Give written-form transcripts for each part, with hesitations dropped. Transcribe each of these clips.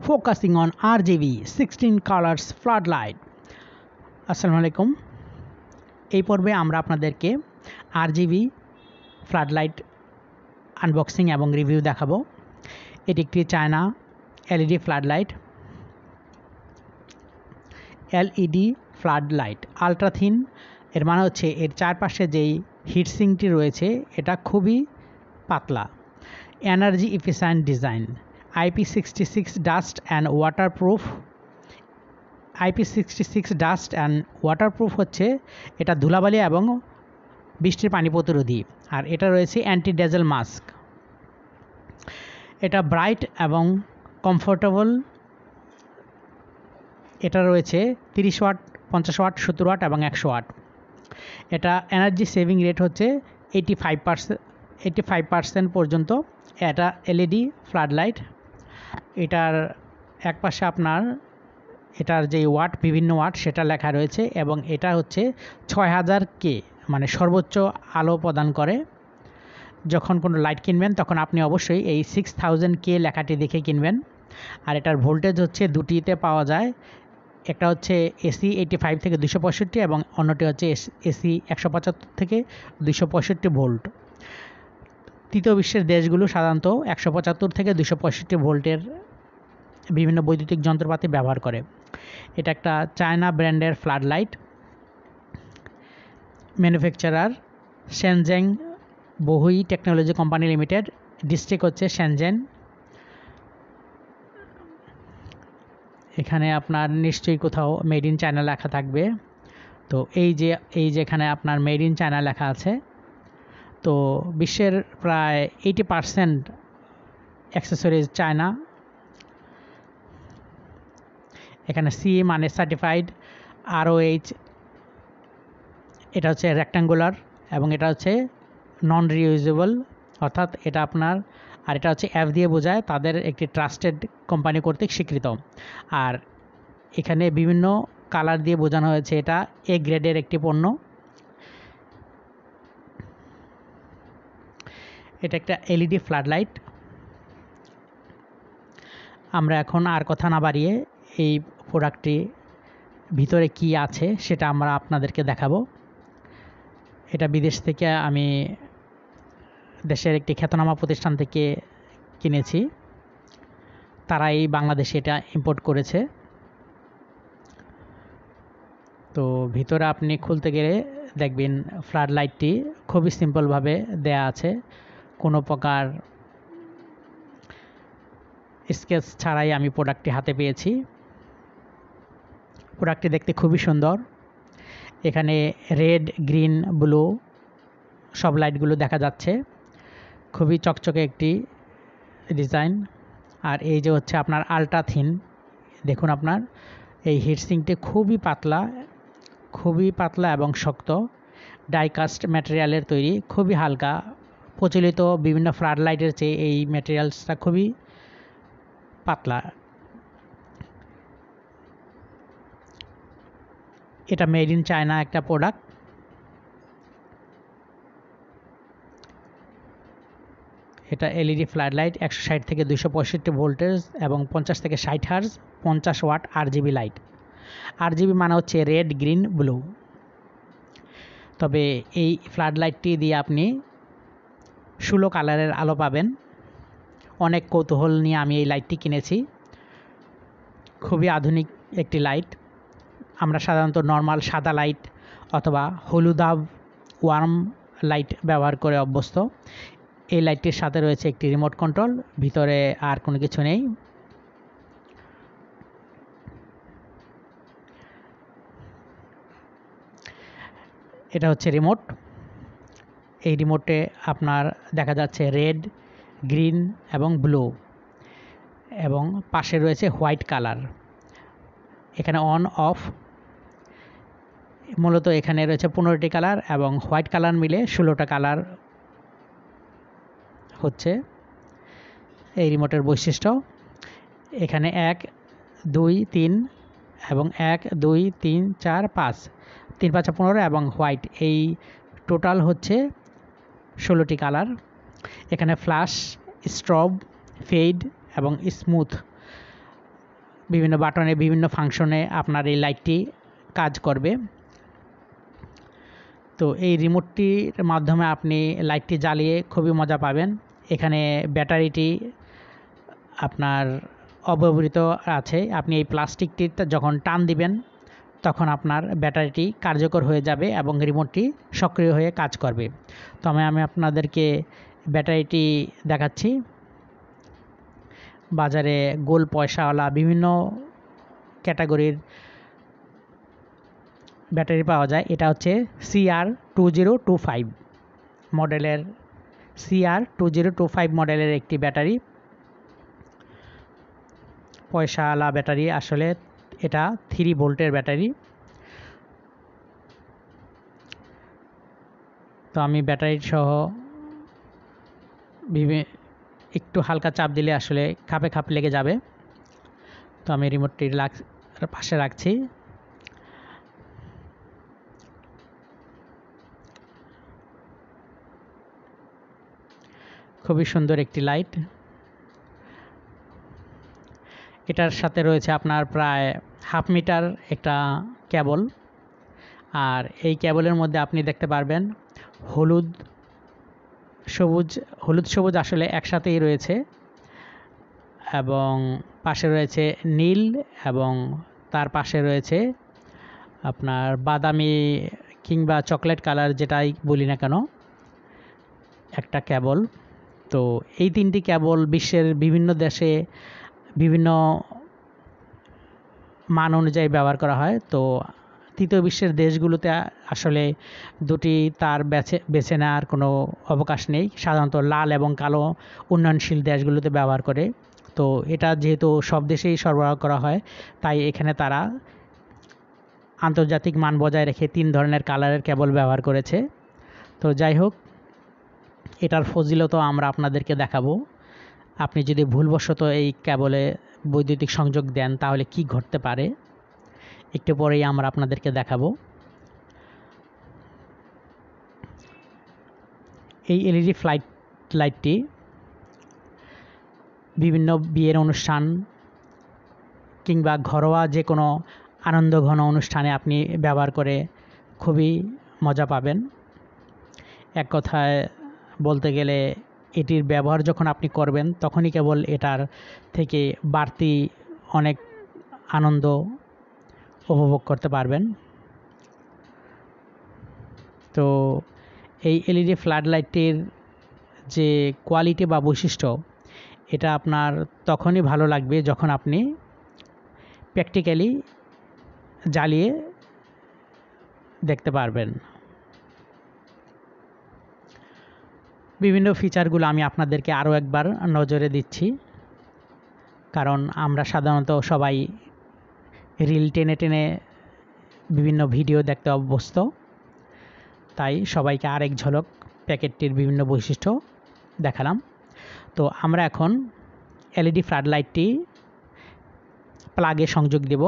focusing on RGB 16 colors floodlight. আসসালামু আলাইকুম। এই পর্বে আমরা আপনাদেরকে RGB ফ্লাডলাইট আনবক্সিং এবং রিভিউ দেখাবো। এটি একটি China LED floodlight. LED floodlight ultra thin, এর মানে হচ্ছে এর চারপাশে যেই হিটসিংটি রয়েছে এটা খুবই পাতলা। Energy efficient design, IP66 dust and waterproof. IP66 dust and waterproof হচ্ছে এটা ধুলাবালি এবং বৃষ্টির পানি প্রতিরোধী। আর এটা রয়েছে অ্যান্টি ডেজেল মাস্ক। এটা ব্রাইট এবং কমফোর্টেবল। এটা রয়েছে 30 ওয়াট, 50 ওয়াট, 70 ওয়াট এবং 100 ওয়াট। এটা এনার্জি সেভিং রেট হচ্ছে 85% পর্যন্ত। এটা LED ফ্লাডলাইট। এটার একপাশে আপনার এটার যে ওয়াট, বিভিন্ন ওয়াট সেটা লেখা রয়েছে এবং এটা হচ্ছে 6000K, মানে সর্বোচ্চ আলো প্রদান করে। যখন কোনো লাইট কিনবেন তখন আপনি অবশ্যই এই 6000K লেখাটি দেখে কিনবেন। আর এটার ভোল্টেজ হচ্ছে দুটিতে পাওয়া যায়, একটা হচ্ছে AC 85 থেকে 265 এবং অন্যটি হচ্ছে AC 175 থেকে 265 ভোল্ট। তৃতীয় বিশ্বের দেশগুলো সাধারণত 175 থেকে 265 ভোল্টের বিভিন্ন বৈদ্যুতিক যন্ত্রপাতি ব্যবহার করে। এটা একটা চায়না ব্র্যান্ডের ফ্লাডলাইট। ম্যানুফ্যাকচারার শেনজেং বহুই টেকনোলজি কোম্পানি লিমিটেড। ডিস্ট্রিক্ট হচ্ছে শেনজেন। এখানে আপনার নিশ্চয়ই কোথাও মেড ইন চায়না লেখা থাকবে। তো এই যে এখানে আপনার মেড ইন চায়না লেখা আছে। তো বিশ্বের প্রায় 80% অ্যাক্সেসরিজ চায়না। এখানে C মানে সার্টিফাইড, ROH এটা হচ্ছে রেক্ট্যাঙ্গুলার এবং এটা হচ্ছে নন রিইউজেবল, অর্থাৎ এটা আপনার, আর এটা হচ্ছে F দিয়ে বোঝায় তাদের একটি ট্রাস্টেড কোম্পানি কর্তৃক স্বীকৃত। আর এখানে বিভিন্ন কালার দিয়ে বোঝানো হয়েছে এটা A গ্রেডের একটি পণ্য। এটা একটা LED ফ্লাডলাইট। আমরা এখন আর কথা না বাড়িয়ে এই প্রোডাক্টটি ভিতরে কি আছে সেটা আমরা আপনাদেরকে দেখাবো। এটা বিদেশ থেকে আমি দেশের একটি খ্যাতনামা প্রতিষ্ঠান থেকে কিনেছি। তারাই বাংলাদেশে এটা ইম্পোর্ট করেছে। তো ভিতরে আপনি খুলতে গেলে দেখবেন ফ্লাডলাইটটি খুবই সিম্পলভাবে দেয়া আছে, কোনো প্রকার স্কেচ ছাড়াই আমি প্রোডাক্টটি হাতে পেয়েছি। প্রোডাক্টটি দেখতে খুবই সুন্দর। এখানে রেড, গ্রিন, ব্লু সব লাইটগুলো দেখা যাচ্ছে। খুবই চকচকে একটি ডিজাইন। আর এই যে হচ্ছে আপনার আলট্রা থিন, দেখুন আপনার এই হিটসিংটি খুবই পাতলা এবং শক্ত। ডাইকাস্ট ম্যাটেরিয়ালের তৈরি, খুবই হালকা। প্রচলিত বিভিন্ন ফ্লাডলাইটের চেয়ে এই ম্যাটেরিয়ালসটা খুবই পাতলা। এটা মেড ইন চায়না একটা প্রোডাক্ট। এটা LED ফ্লাডলাইট, 160 থেকে 265 ভোল্টেজ এবং 50 থেকে 60 hertz, 50 watt RGB light. RGB মানে হচ্ছে রেড, গ্রিন, ব্লু। তবে এই ফ্লাডলাইটটি দিয়ে আপনি 16 কালারের আলো পাবেন। অনেক কৌতূহল নিয়ে আমি এই লাইটটি কিনেছি। খুবই আধুনিক একটি লাইট। আমরা সাধারণত নর্মাল সাদা লাইট অথবা হলুদাভ ওয়ার্ম লাইট ব্যবহার করে অভ্যস্ত। এই লাইটটির সাথে রয়েছে একটি রিমোট কন্ট্রোল, ভিতরে আর কোনো কিছু নেই। এটা হচ্ছে রিমোট। এই রিমোটে আপনার দেখা যাচ্ছে রেড, গ্রিন এবং ব্লু, এবং পাশে রয়েছে হোয়াইট কালার। এখানে অন অফ, মূলত এখানে রয়েছে 15টি কালার এবং হোয়াইট কালার মিলে 16টা কালার হচ্ছে এই রিমোটের বৈশিষ্ট্য। এখানে 1, 2, 3 এবং 1, 2, 3, 4, 5, 3, 5, 15 এবং হোয়াইট, এই টোটাল হচ্ছে 16টি কালার। এখানে ফ্ল্যাশ, স্ট্রব, ফেড এবং স্মুথ বিভিন্ন বাটনে বিভিন্ন ফাংশনে আপনার এই লাইটটি কাজ করবে। তো এই রিমোটটির মাধ্যমে আপনি লাইটটি জ্বালিয়ে খুবই মজা পাবেন। এখানে ব্যাটারিটি আপনার অব্যবহৃত আছে। আপনি এই প্লাস্টিকটি যখন টান দিবেন তখন আপনার ব্যাটারিটি কার্যকর হয়ে যাবে এবং রিমোটটি সক্রিয় হয়ে কাজ করবে। তো আমি আপনাদেরকে ব্যাটারিটি দেখাচ্ছি। বাজারে গোল পয়সাওয়ালা বিভিন্ন ক্যাটাগরির ব্যাটারি পাওয়া যায়। এটা হচ্ছে CR2025 মডেলের, CR2025 মডেলের একটি ব্যাটারি, পয়সাওয়ালা ব্যাটারি। আসলে এটা 3 ভোল্টের ব্যাটারি। তো আমি ব্যাটারি সহ একটু হালকা চাপ দিলে আসলে খাপ লেগে যাবে। তো আমি রিমোটটির পাশে রাখছি। খুবই সুন্দর একটি লাইট। এটার সাথে রয়েছে আপনার প্রায় 1/2 মিটার একটা কেবল। আর এই কেবলের মধ্যে আপনি দেখতে পারবেন হলুদ সবুজ আসলে একসাথেই রয়েছে, এবং পাশে রয়েছে নীল, এবং তার পাশে রয়েছে আপনার বাদামি কিংবা চকলেট কালার, যেটাই বলি না কেন, একটা কেবল। তো এই 3টি কেবল বিশ্বের বিভিন্ন দেশে বিভিন্ন মান অনুযায়ী ব্যবহার করা হয়। তো তৃতীয় বিশ্বের দেশগুলোতে আসলে 2টি তার বেছে নেওয়ার কোনো অবকাশ নেই। সাধারণত লাল এবং কালো উন্নয়নশীল দেশগুলোতে ব্যবহার করে। তো এটা যেহেতু সব দেশেই সরবরাহ করা হয়, তাই এখানে তারা আন্তর্জাতিক মান বজায় রেখে 3 ধরনের কালারের কেবল ব্যবহার করেছে। তো যাই হোক, এটার ফজিলতও আমরা আপনাদেরকে দেখাবো। আপনি যদি ভুলবশত এই কেবলে বৈদ্যুতিক সংযোগ দেন তাহলে কি ঘটতে পারে একটু পরেই আমরা আপনাদেরকে দেখাবো। এই এলইডি লাইটটি বিভিন্ন বিয়ের অনুষ্ঠান কিংবা ঘরোয়া যে কোনো আনন্দঘন অনুষ্ঠানে আপনি ব্যবহার করে খুবই মজা পাবেন। এক কথায় বলতে গেলে এটির ব্যবহার যখন আপনি করবেন তখনই কেবল এটার থেকে বাড়তি অনেক আনন্দ উপভোগ করতে পারবেন। তো এই এলইডি ফ্ল্যাড লাইটটির যে কোয়ালিটি বা বৈশিষ্ট্য, এটা আপনার তখনই ভালো লাগবে যখন আপনি প্র্যাকটিক্যালি জ্বালিয়ে দেখতে পারবেন। বিভিন্ন ফিচারগুলো আমি আপনাদেরকে আরও একবার নজরে দিচ্ছি, কারণ আমরা সাধারণত সবাই রিল টেনে টেনে বিভিন্ন ভিডিও দেখতে অভ্যস্ত, তাই সবাইকে আরেক ঝলক প্যাকেটটির বিভিন্ন বৈশিষ্ট্য দেখালাম। তো আমরা এখন এলইডি ফ্ল্যাড লাইটটি প্লাগে সংযোগ দেব।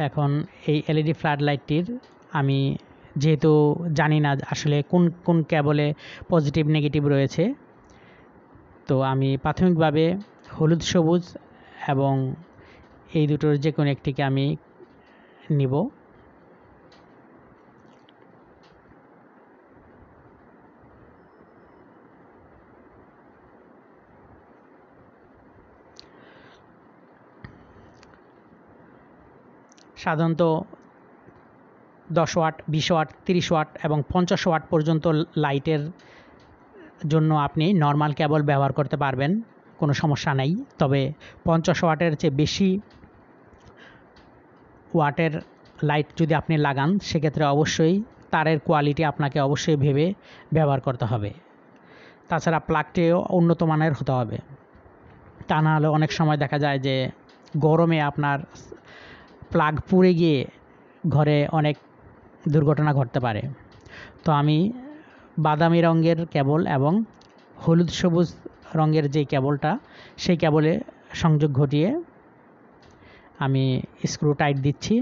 এখন এই এলইডি ফ্ল্যাড লাইটটির আমি যেহেতু জানি না আসলে কোন কোন কেবলে পজিটিভ নেগেটিভ রয়েছে, তো আমি প্রাথমিকভাবে হলুদ সবুজ এবং এই দুটোর যে কোনো একটিকে আমি নিব। সাধারণত 10 ওয়াট, 20 ওয়াট, 30 ওয়াট এবং 50 ওয়াট পর্যন্ত লাইটের জন্য আপনি নর্মাল কেবল ব্যবহার করতে পারবেন, কোনো সমস্যা নেই। তবে 50 ওয়াটের চেয়ে বেশি ওয়াটের লাইট যদি আপনি লাগান সেক্ষেত্রে অবশ্যই তারের কোয়ালিটি আপনাকে অবশ্যই ভেবে ব্যবহার করতে হবে। তাছাড়া প্লাগটিও উন্নত মানের হতে হবে, তা না হলে অনেক সময় দেখা যায় যে গরমে আপনার প্লাগ পুড়ে গিয়ে ঘরে অনেক দুর্ঘটনা ঘটতে পারে। তো আমি বাদামি রঙের কেবল এবং হলুদ সবুজ রঙের যে কেবলটা, সেই কেবলে সংযোগ ঘটিয়ে আমি স্ক্রু টাইট দিচ্ছি।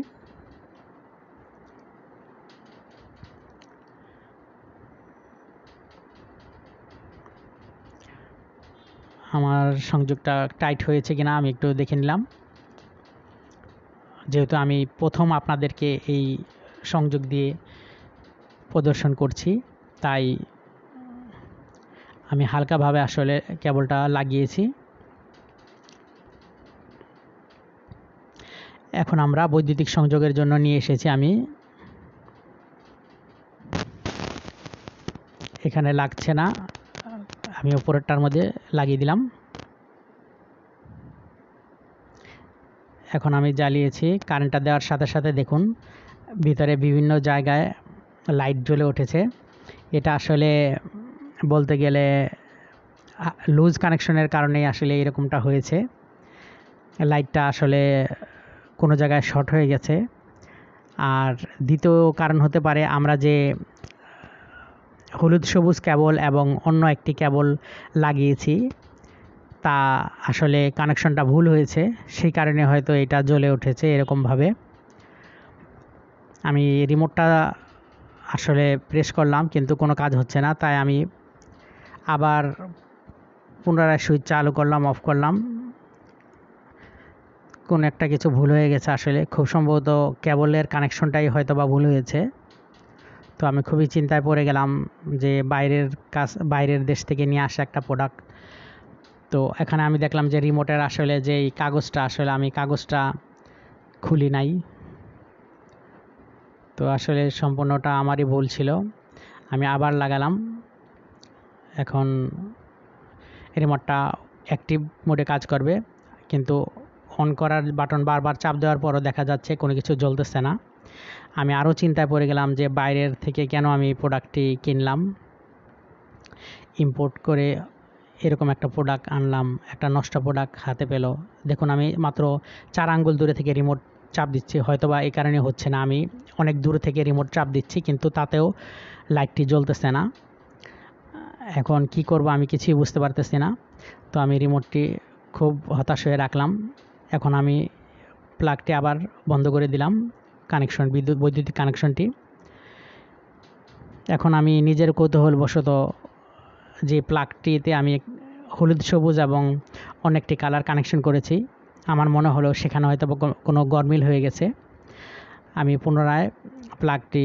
আমার সংযোগটা টাইট হয়েছে কিনা আমি একটু দেখে নিলাম। যেহেতু আমি প্রথম আপনাদেরকে এই সংযোগ দিয়ে প্রদর্শন করছি, তাই আমি হালকাভাবে আসলে কেবলটা লাগিয়েছি। এখন আমরা বৈদ্যুতিক সংযোগের জন্য নিয়ে এসেছি। আমি এখানে লাগছে না, আমি উপরেরটার মধ্যে লাগিয়ে দিলাম। এখন আমি জ্বালিয়েছি। কারেন্টটা দেওয়ার সাথে সাথে দেখুন ভিতরে বিভিন্ন জায়গায় লাইট জ্বলে উঠেছে। এটা আসলে বলতে গেলে লুজ কানেকশনের কারণেই আসলে এরকমটা হয়েছে। লাইটটা আসলে কোনো জায়গায় শর্ট হয়ে গেছে। আর দ্বিতীয় কারণ হতে পারে আমরা যে হলুদ সবুজ কেবল এবং অন্য একটি কেবল লাগিয়েছি, তা আসলে কানেকশনটা ভুল হয়েছে, সেই কারণে হয়তো এটা জ্বলে উঠেছে এরকমভাবে। আমি রিমোটটা আসলে প্রেস করলাম কিন্তু কোনো কাজ হচ্ছে না, তাই আমি আবার পুনরায় সুইচ চালু করলাম, অফ করলাম। কোন একটা কিছু ভুল হয়ে গেছে, আসলে খুব সম্ভবত কেবলের কানেকশনটাই হয়তো বা ভুল হয়েছে। তো আমি খুবই চিন্তায় পড়ে গেলাম যে বাইরের দেশ থেকে নিয়ে আসা একটা প্রোডাক্ট। তো এখানে আমি দেখলাম যে রিমোটের আসলে যেই কাগজটা, আসলে আমি কাগজটা খুলি নাই। তো আসলে সম্পূর্ণটা আমারই ভুল ছিল। আমি আবার লাগালাম। এখন রিমোটটা অ্যাক্টিভ মোডে কাজ করবে, কিন্তু অন করার বাটন বারবার চাপ দেওয়ার পরও দেখা যাচ্ছে কোনো কিছু জ্বলতেছে না। আমি আরও চিন্তায় পড়ে গেলাম যে বাইরের থেকে কেন আমি প্রোডাক্টটি কিনলাম, ইম্পোর্ট করে এরকম একটা প্রোডাক্ট আনলাম, একটা নষ্ট প্রোডাক্ট হাতে পেল। দেখুন আমি মাত্র 4 আঙ্গুল দূরে থেকে রিমোট চাপ দিচ্ছি, হয়তোবা এই কারণে হচ্ছে না। আমি অনেক দূর থেকে রিমোট চাপ দিচ্ছি কিন্তু তাতেও লাইটটি জ্বলতেছে না। এখন কি করব আমি কিছুই বুঝতে পারতেছি না। তো আমি রিমোটটি খুব হতাশ হয়ে রাখলাম। এখন আমি প্লাগটি আবার বন্ধ করে দিলাম, বৈদ্যুতিক কানেকশনটি। এখন আমি নিজের কৌতূহলবশত যে প্লাগটিতে আমি হলুদ সবুজ এবং অনেকটি কালার কানেকশন করেছি, আমার মনে হলো সেখানে হয়তো কোনো গরমিল হয়ে গেছে। আমি পুনরায় প্লাগটি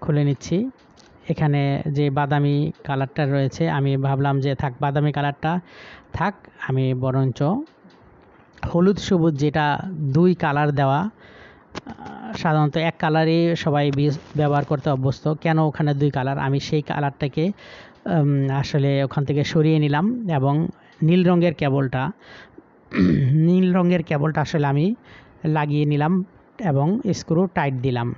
খুলে নিচ্ছি। এখানে যে বাদামি কালারটা রয়েছে, আমি ভাবলাম যে থাক বাদামি কালারটা থাক, আমি বরঞ্চ হলুদ সবুজ যেটা 2 কালার দেওয়া, সাধারণত এক কালারই সবাই ব্যবহার করতে অভ্যস্ত, কেন ওখানে 2 কালার, আমি সেই কালারটাকে আসলে ওখান থেকে সরিয়ে নিলাম এবং নীল রঙের কেবলটা আসলে আমি লাগিয়ে নিলাম এবং স্ক্রু টাইট দিলাম।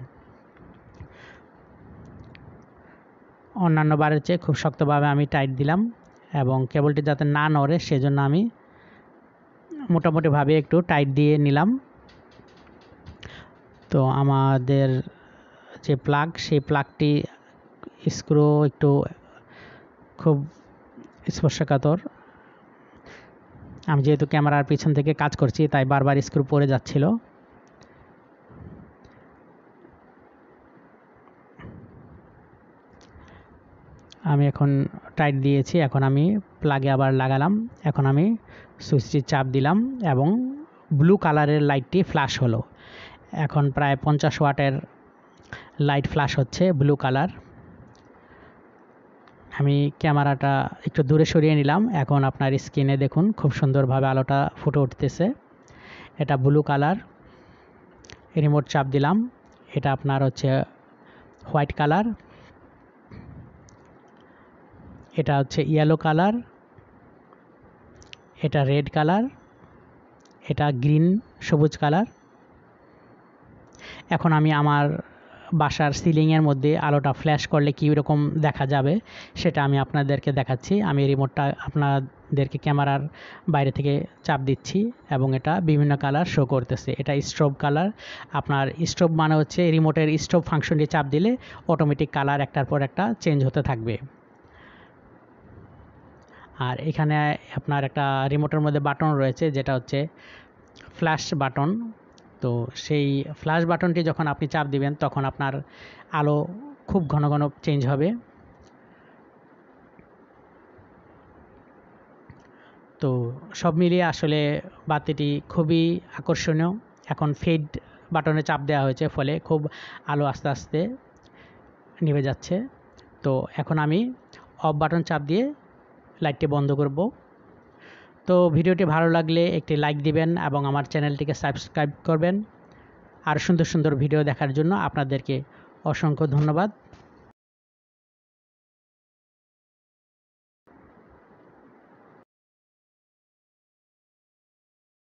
অন্যান্য বারের চেয়ে খুব শক্তভাবে আমি টাইট দিলাম এবং কেবলটি যাতে না নড়ে সেজন্য আমি মোটামুটিভাবে একটু টাইট দিয়ে নিলাম। তো আমাদের যে প্লাগ, সেই প্লাগটি স্ক্রু একটু খুব স্পর্শকাতর। আমি যেহেতু ক্যামেরার পিছন থেকে কাজ করছি তাই বারবার স্ক্রু পড়ে যাচ্ছিল। আমি এখন টাইট দিয়েছি, এখন আমি প্লাগে আবার লাগালাম। এখন আমি সুইচটি চাপ দিলাম এবং ব্লু কালারের লাইটটি ফ্ল্যাশ হলো। এখন প্রায় 50 ওয়াটের লাইট ফ্ল্যাশ হচ্ছে ব্লু কালার। আমি ক্যামেরাটা একটু দূরে সরিয়ে নিলাম। এখন আপনার স্ক্রিনে দেখুন খুব সুন্দরভাবে আলোটা ফুটে উঠতেছে। এটা ব্লু কালার। রিমোট চাপ দিলাম, এটা আপনার হচ্ছে হোয়াইট কালার, এটা হচ্ছে ইয়েলো কালার, এটা রেড কালার, এটা গ্রিন সবুজ কালার। এখন আমি আমার বাসার সিলিংয়ের মধ্যে আলোটা ফ্ল্যাশ করলে কী রকম দেখা যাবে সেটা আমি আপনাদেরকে দেখাচ্ছি। আমি রিমোটটা আপনাদেরকে ক্যামেরার বাইরে থেকে চাপ দিচ্ছি এবং এটা বিভিন্ন কালার শো করতেছে। এটা স্ট্রোব কালার। আপনার স্ট্রোব মানে হচ্ছে রিমোটের স্ট্রোব ফাংশনটি চাপ দিলে অটোমেটিক কালার একটার পর একটা চেঞ্জ হতে থাকবে। আর এখানে আপনার একটা রিমোটের মধ্যে বাটন রয়েছে যেটা হচ্ছে ফ্ল্যাশ বাটন। তো সেই ফ্ল্যাশ বাটনটি যখন আপনি চাপ দিবেন তখন আপনার আলো খুব ঘন ঘন চেঞ্জ হবে। তো সব মিলিয়ে আসলে বাতিটি খুবই আকর্ষণীয়। এখন ফেড বাটনে চাপ দেওয়া হয়েছে, ফলে খুব আলো আস্তে আস্তে নিভে যাচ্ছে। তো এখন আমি অফ বাটন চাপ দিয়ে লাইটটি বন্ধ করব। তো ভিডিওটি ভালো লাগলে একটি লাইক দিবেন এবং আমার চ্যানেলটিকে সাবস্ক্রাইব করবেন। আর সুন্দর সুন্দর ভিডিও দেখার জন্য আপনাদেরকে অসংখ্য ধন্যবাদ।